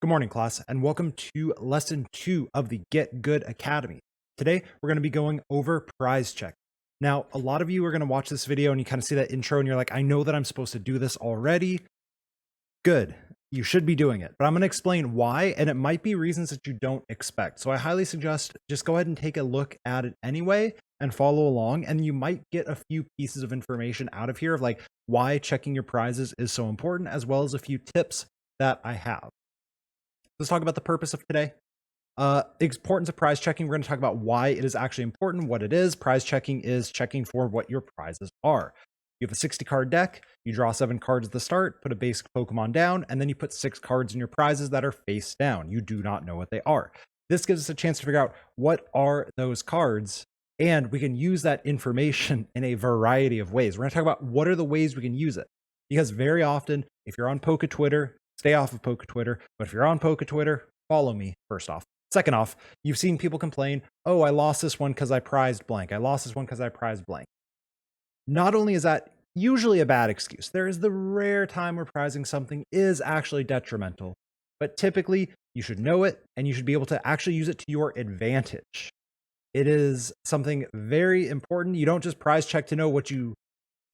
Good morning, class, and welcome to lesson 2 of the Get Good Academy. Today, we're going to be going over prize check. Now, a lot of you are going to watch this video and you kind of see that intro and you're like, I know that I'm supposed to do this already. Good. You should be doing it, but I'm going to explain why, and it might be reasons that you don't expect. So I highly suggest just go ahead and take a look at it anyway and follow along, and you might get a few pieces of information out of here of like why checking your prizes is so important, as well as a few tips that I have. Let's talk about the purpose of today. Importance of prize checking. We're going to talk about why it is actually important, what it is. Prize checking is checking for what your prizes are. You have a 60 card deck, you draw 7 cards at the start, put a basic Pokemon down, and then you put 6 cards in your prizes that are face down. You do not know what they are. This gives us a chance to figure out what are those cards, and we can use that information in a variety of ways. We're going to talk about what are the ways we can use it. Because very often, if you're on Poke Twitter, stay off of Poke Twitter, but if you're on Poke Twitter, follow me first off. Second off, you've seen people complain, oh, I lost this one because I prized blank. I lost this one because I prized blank. Not only is that usually a bad excuse, there is the rare time where prizing something is actually detrimental, but typically you should know it and you should be able to actually use it to your advantage. It is something very important. You don't just prize check to know what you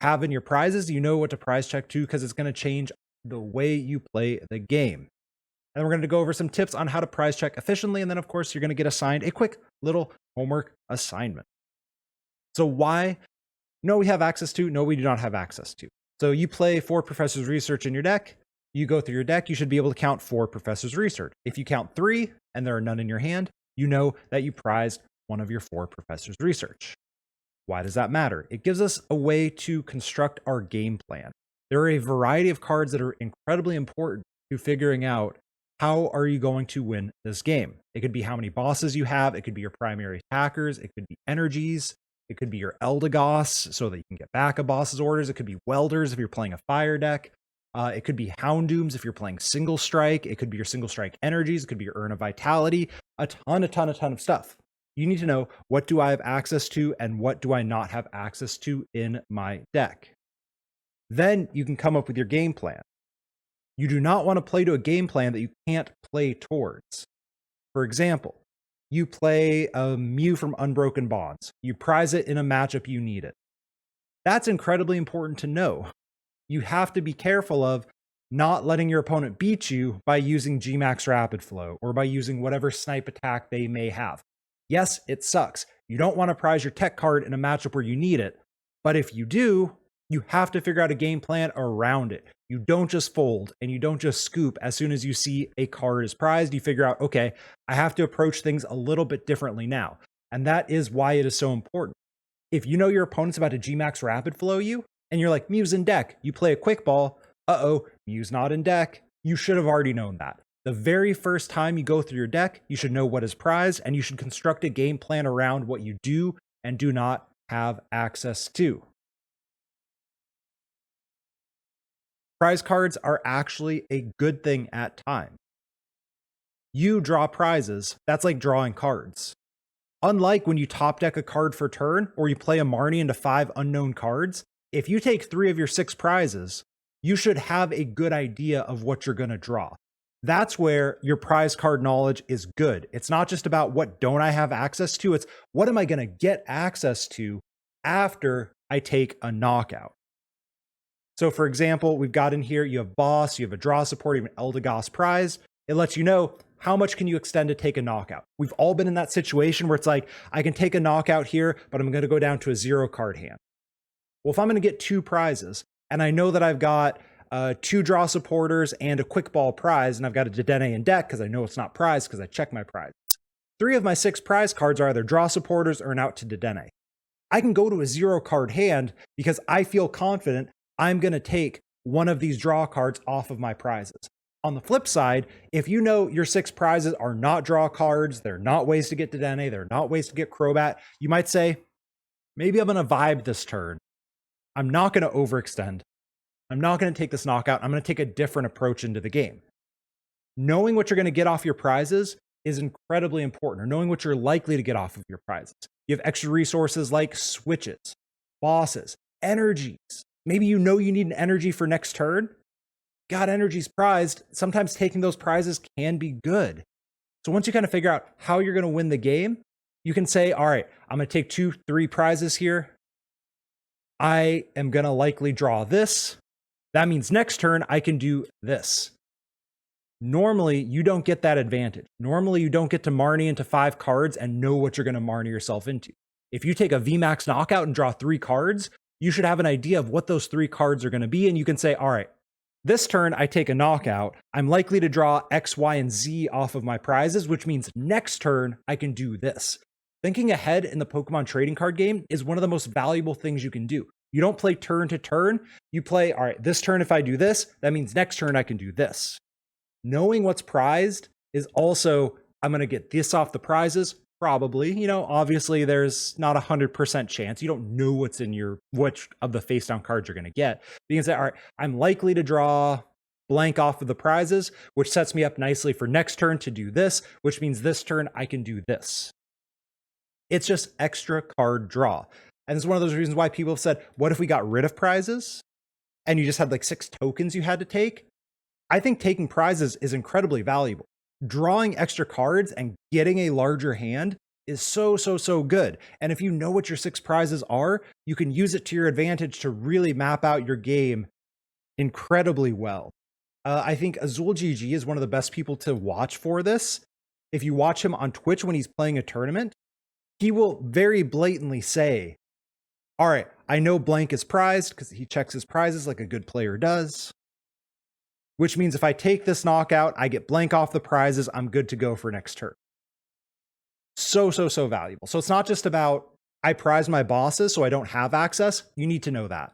have in your prizes. You know what to prize check to because it's going to change the way you play the game. And we're going to go over some tips on how to prize check efficiently. And then, of course, you're going to get assigned a quick little homework assignment. So why? No, we have access to. No, we do not have access to. So you play 4 Professor's Research in your deck. You go through your deck. You should be able to count 4 Professor's Research. If you count 3 and there are none in your hand, you know that you prized one of your 4 Professor's Research. Why does that matter? It gives us a way to construct our game plan. There are a variety of cards that are incredibly important to figuring out how are you going to win this game. It could be how many bosses you have. It could be your primary attackers. It could be energies. It could be your Eldegoss so that you can get back a boss's orders. It could be welders if you're playing a fire deck. It could be Houndooms if you're playing single strike. It could be your single strike energies. It could be your Urn of Vitality. A ton of stuff. You need to know, what do I have access to and what do I not have access to in my deck. Then you can come up with your game plan. You do not want to play to a game plan that you can't play towards. For example, you play a Mew from Unbroken Bonds. You prize it in a matchup you need it. That's incredibly important to know. You have to be careful of not letting your opponent beat you by using Gmax Rapid Flow or by using whatever snipe attack they may have. Yes, it sucks. You don't want to prize your tech card in a matchup where you need it. But if you do, you have to figure out a game plan around it. You don't just fold and you don't just scoop as soon as you see a card is prized. You figure out, okay, I have to approach things a little bit differently now. And that is why it is so important. If you know your opponent's about to Gmax Rapid Flow you, and you're like, Mew's in deck, you play a quick ball, Mew's not in deck, you should have already known that. The very first time you go through your deck, you should know what is prized, and you should construct a game plan around what you do and do not have access to. Prize cards are actually a good thing at times. You draw prizes, that's like drawing cards. Unlike when you top deck a card for turn, or you play a Marnie into 5 unknown cards, if you take 3 of your 6 prizes, you should have a good idea of what you're going to draw. That's where your prize card knowledge is good. It's not just about what don't I have access to, it's what am I going to get access to after I take a knockout. So for example, we've got in here, you have boss, you have a draw support, you have an Eldegoss prize. It lets you know how much can you extend to take a knockout. We've all been in that situation where it's like, I can take a knockout here, but I'm going to go down to a 0 card hand. Well, if I'm going to get 2 prizes and I know that I've got 2 draw supporters and a quick ball prize, and I've got a Dedenne in deck because I know it's not prized because I check my prizes. 3 of my 6 prize cards are either draw supporters or an out to Dedenne. I can go to a 0 card hand because I feel confident I'm going to take one of these draw cards off of my prizes. On the flip side, if you know your 6 prizes are not draw cards, they're not ways to get Dedenne, they're not ways to get Crobat, you might say, maybe I'm going to vibe this turn. I'm not going to overextend. I'm not going to take this knockout. I'm going to take a different approach into the game. Knowing what you're going to get off your prizes is incredibly important, or knowing what you're likely to get off of your prizes. You have extra resources like switches, bosses, energies. Maybe you know you need an energy for next turn. got energies prized, sometimes taking those prizes can be good. So once you kind of figure out how you're going to win the game, you can say, all right, I'm going to take 2-3 prizes here. I am going to likely draw this. That means next turn I can do this. Normally, you don't get that advantage. Normally, you don't get to Marnie into 5 cards and know what you're going to Marnie yourself into. If you take a VMAX knockout and draw 3 cards, you should have an idea of what those 3 cards are going to be. And you can say, all right, this turn I take a knockout. I'm likely to draw X, Y, and Z off of my prizes, which means next turn I can do this. Thinking ahead in the Pokemon trading card game is one of the most valuable things you can do. You don't play turn to turn. You play, all right, this turn if I do this, that means next turn I can do this. Knowing what's prized is also, I'm going to get this off the prizes, probably. Obviously there's not 100% chance. You don't know what's in which of the face down cards you're going to get. But you can say, all right, I'm likely to draw blank off of the prizes, which sets me up nicely for next turn to do this, which means this turn I can do this. It's just extra card draw. And it's one of those reasons why people have said, what if we got rid of prizes and you just had like 6 tokens you had to take? I think taking prizes is incredibly valuable. Drawing extra cards and getting a larger hand is so good. And if you know what your 6 prizes are, you can use it to your advantage to really map out your game incredibly well. I think Azul GG is one of the best people to watch for this. If you watch him on Twitch when he's playing a tournament, he will very blatantly say, all right, I know blank is prized because he checks his prizes like a good player does. Which means if I take this knockout, I get blank off the prizes, I'm good to go for next turn. So valuable. So it's not just about, I prize my bosses so I don't have access. You need to know that.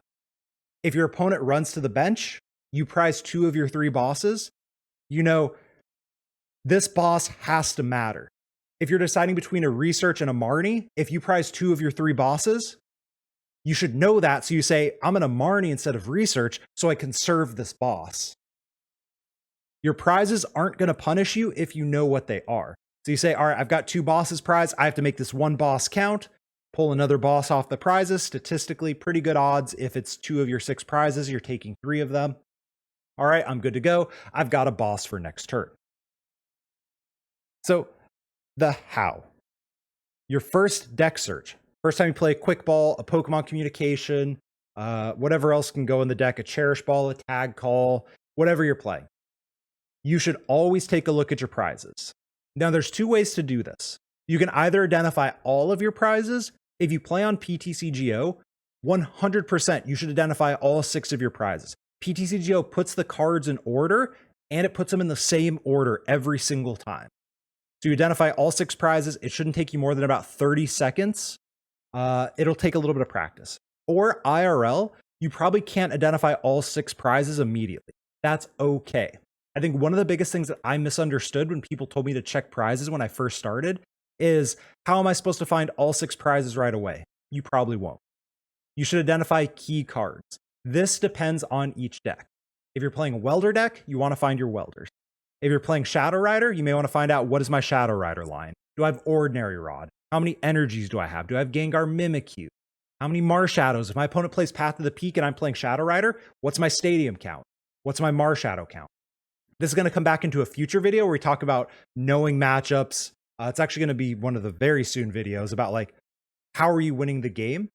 If your opponent runs to the bench, you prize 2 of your 3 bosses, this boss has to matter. If you're deciding between a research and a Marnie, if you prize 2 of your 3 bosses, you should know that. So you say, I'm going to Marnie instead of research so I can serve this boss. Your prizes aren't going to punish you if you know what they are. So you say, all right, I've got 2 bosses prized. I have to make this 1 boss count, pull another boss off the prizes. Statistically, pretty good odds. If it's 2 of your 6 prizes, you're taking 3 of them. All right, I'm good to go. I've got a boss for next turn. So the how. Your first deck search. First time you play a quick ball, a Pokemon communication, whatever else can go in the deck, a cherish ball, a tag call, whatever you're playing. You should always take a look at your prizes. Now, there's 2 ways to do this. You can either identify all of your prizes. If you play on PTCGO, 100% you should identify all 6 of your prizes. PTCGO puts the cards in order, and it puts them in the same order every single time. So you identify all 6 prizes. It shouldn't take you more than about 30 seconds. It'll take a little bit of practice. Or IRL, you probably can't identify all 6 prizes immediately. That's okay. I think one of the biggest things that I misunderstood when people told me to check prizes when I first started is, how am I supposed to find all 6 prizes right away? You probably won't. You should identify key cards. This depends on each deck. If you're playing a welder deck, you want to find your welders. If you're playing Shadow Rider, you may want to find out, what is my Shadow Rider line? Do I have Ordinary Rod? How many energies do I have? Do I have Gengar Mimikyu? How many Marshadows? If my opponent plays Path of the Peak and I'm playing Shadow Rider, what's my Stadium count? What's my Marshadow count? This is going to come back into a future video where we talk about knowing matchups. It's actually going to be one of the very soon videos about, like, how are you winning the game?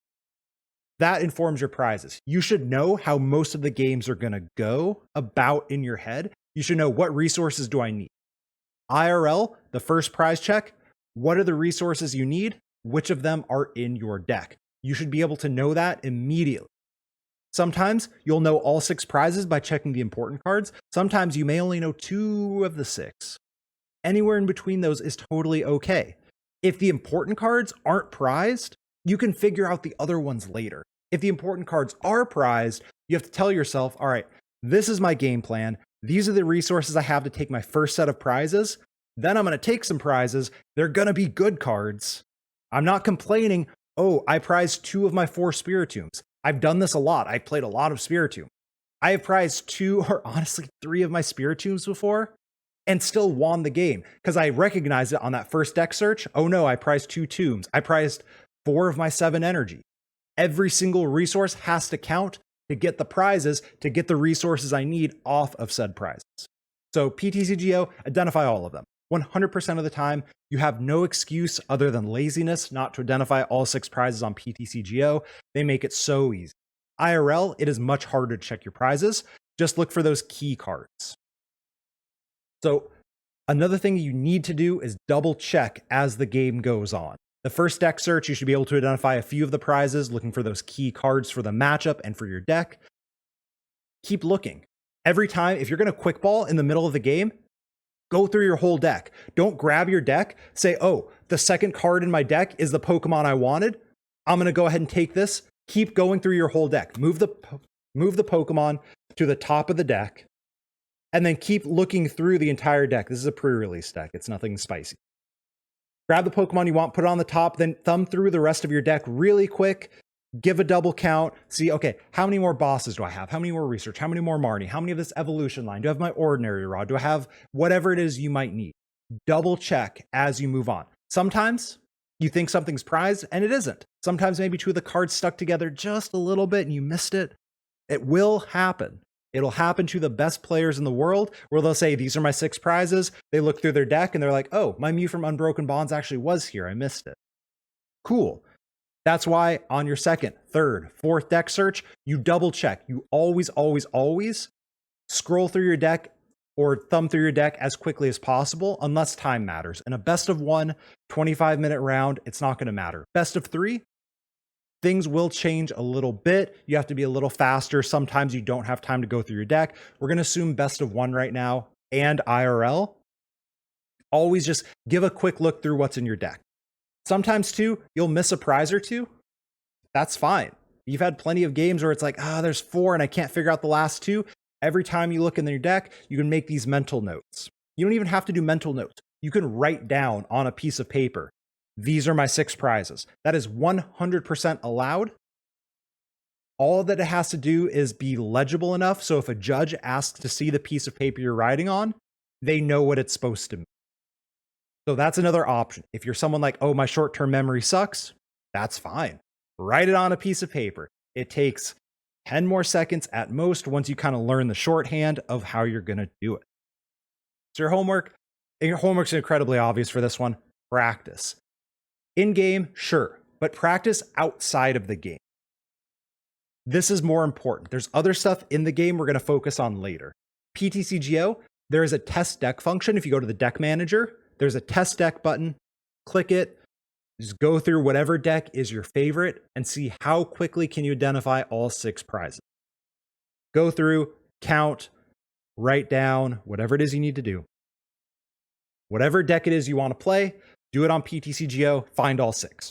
That informs your prizes. You should know how most of the games are going to go about in your head. You should know, what resources do I need? IRL, the first prize check, what are the resources you need? Which of them are in your deck? You should be able to know that immediately. Sometimes you'll know all 6 prizes by checking the important cards. Sometimes you may only know 2 of the 6. Anywhere in between those is totally okay. If the important cards aren't prized, you can figure out the other ones later. If the important cards are prized, you have to tell yourself, all right, this is my game plan. These are the resources I have to take my first set of prizes. Then I'm going to take some prizes. They're going to be good cards. I'm not complaining, oh, I prized 2 of my 4 Spiritombs. I've done this a lot. I've played a lot of Spiritomb. I have prized 2 or honestly 3 of my Spiritombs before and still won the game because I recognized it on that first deck search. Oh no, I prized 2 Tombs. I prized 4 of my 7 energy. Every single resource has to count. to get the prizes, to get the resources I need off of said prizes. So PTCGO, identify all of them. 100% of the time, you have no excuse other than laziness not to identify all 6 prizes on PTCGO. They make it so easy. IRL, it is much harder to check your prizes. Just look for those key cards. So another thing you need to do is double check as the game goes on. The first deck search, you should be able to identify a few of the prizes, looking for those key cards for the matchup and for your deck. Keep looking. Every time, if you're going to quick ball in the middle of the game, go through your whole deck. Don't grab your deck, say, oh, the second card in my deck is the Pokemon I wanted. I'm going to go ahead and take this. Keep going through your whole deck. Move the Pokemon to the top of the deck, and then keep looking through the entire deck. This is a pre-release deck. It's nothing spicy. Grab the Pokemon you want, put it on the top, then thumb through the rest of your deck really quick. Give a double count. See, okay, how many more bosses do I have? How many more research? How many more Marnie? How many of this evolution line? Do I have my ordinary rod? Do I have whatever it is you might need? Double check as you move on. Sometimes you think something's prized and it isn't. Sometimes maybe 2 of the cards stuck together just a little bit and you missed it. It will happen. It'll happen to the best players in the world where they'll say, these are my 6 prizes. They look through their deck and they're like, oh, my Mew from Unbroken Bonds actually was here. I missed it. Cool. That's why on your second, third, fourth deck search, you double check. You always, always, always scroll through your deck or thumb through your deck as quickly as possible, unless time matters. In a best of 1, 25-minute round, it's not going to matter. Best of 3, things will change a little bit. You have to be a little faster. Sometimes you don't have time to go through your deck. We're going to assume best of 1 right now and IRL. Always just give a quick look through what's in your deck. Sometimes too, you'll miss a prize or 2. That's fine. You've had plenty of games where it's like, there's 4 and I can't figure out the last 2. Every time you look in your deck, you can make these mental notes. You don't even have to do mental notes. You can write down on a piece of paper, these are my 6 prizes. That is 100% allowed. All that it has to do is be legible enough so if a judge asks to see the piece of paper you're writing on, they know what it's supposed to mean. So that's another option. If you're someone like, oh, my short-term memory sucks, that's fine. Write it on a piece of paper. It takes 10 more seconds at most once you kind of learn the shorthand of how you're going to do it. So your homework's incredibly obvious for this one. Practice. In-game, sure, but practice outside of the game. This is more important. There's other stuff in the game we're going to focus on later. PTCGO, there is a test deck function. If you go to the deck manager, there's a test deck button. Click it. Just go through whatever deck is your favorite and see how quickly can you identify all 6 prizes. Go through, count, write down, whatever it is you need to do. Whatever deck it is you want to play, do it on PTCGO, find all 6.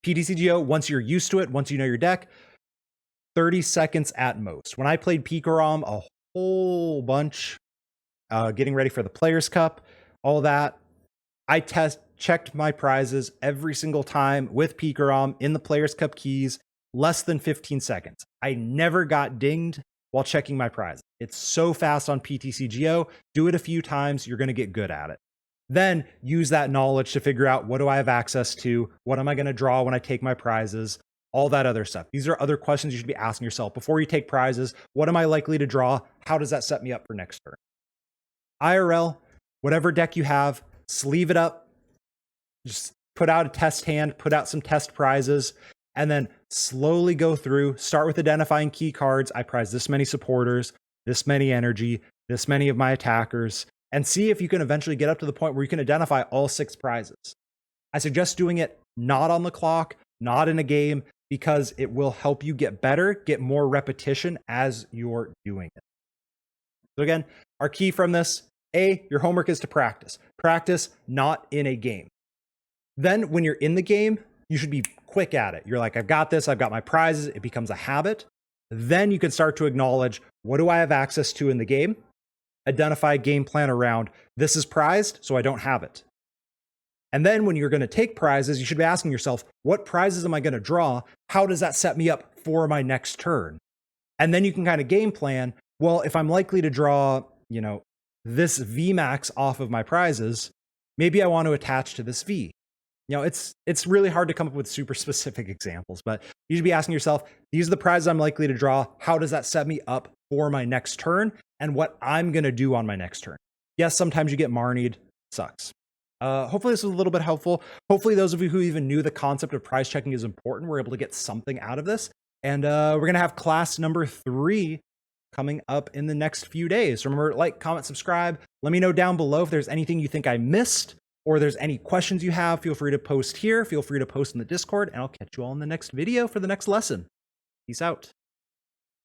PTCGO, once you're used to it, once you know your deck, 30 seconds at most. When I played Pikarom a whole bunch, getting ready for the Players' Cup, all that, I checked my prizes every single time with Pikarom in the Players' Cup keys, less than 15 seconds. I never got dinged while checking my prizes. It's so fast on PTCGO. Do it a few times, you're going to get good at it. Then use that knowledge to figure out, what do I have access to? What am I going to draw when I take my prizes? All that other stuff. These are other questions you should be asking yourself before you take prizes. What am I likely to draw? How does that set me up for next turn? IRL, whatever deck you have, sleeve it up. Just put out a test hand, put out some test prizes, and then slowly go through. Start with identifying key cards. I prize this many supporters, this many energy, this many of my attackers, and see if you can eventually get up to the point where you can identify all 6 prizes. I suggest doing it not on the clock, not in a game, because it will help you get better, get more repetition as you're doing it. So again, our key from this, your homework is to practice. Practice not in a game. Then when you're in the game, you should be quick at it. You're like, I've got this, I've got my prizes. It becomes a habit. Then you can start to acknowledge, what do I have access to in the game? Identify a game plan around, this is prized, so I don't have it. And then when you're going to take prizes, you should be asking yourself, what prizes am I going to draw? How does that set me up for my next turn? And then you can kind of game plan, well, if I'm likely to draw, this VMAX off of my prizes, maybe I want to attach to this V. It's really hard to come up with super specific examples, but you should be asking yourself, these are the prizes I'm likely to draw. How does that set me up for my next turn and what I'm going to do on my next turn? Yes, sometimes you get Marnied. Sucks. Hopefully this was a little bit helpful. Hopefully those of you who even knew the concept of prize checking is important were able to get something out of this. And we're going to have class number 3 coming up in the next few days. Remember, like, comment, subscribe. Let me know down below if there's anything you think I missed or there's any questions you have. Feel free to post here. Feel free to post in the Discord, and I'll catch you all in the next video for the next lesson. Peace out.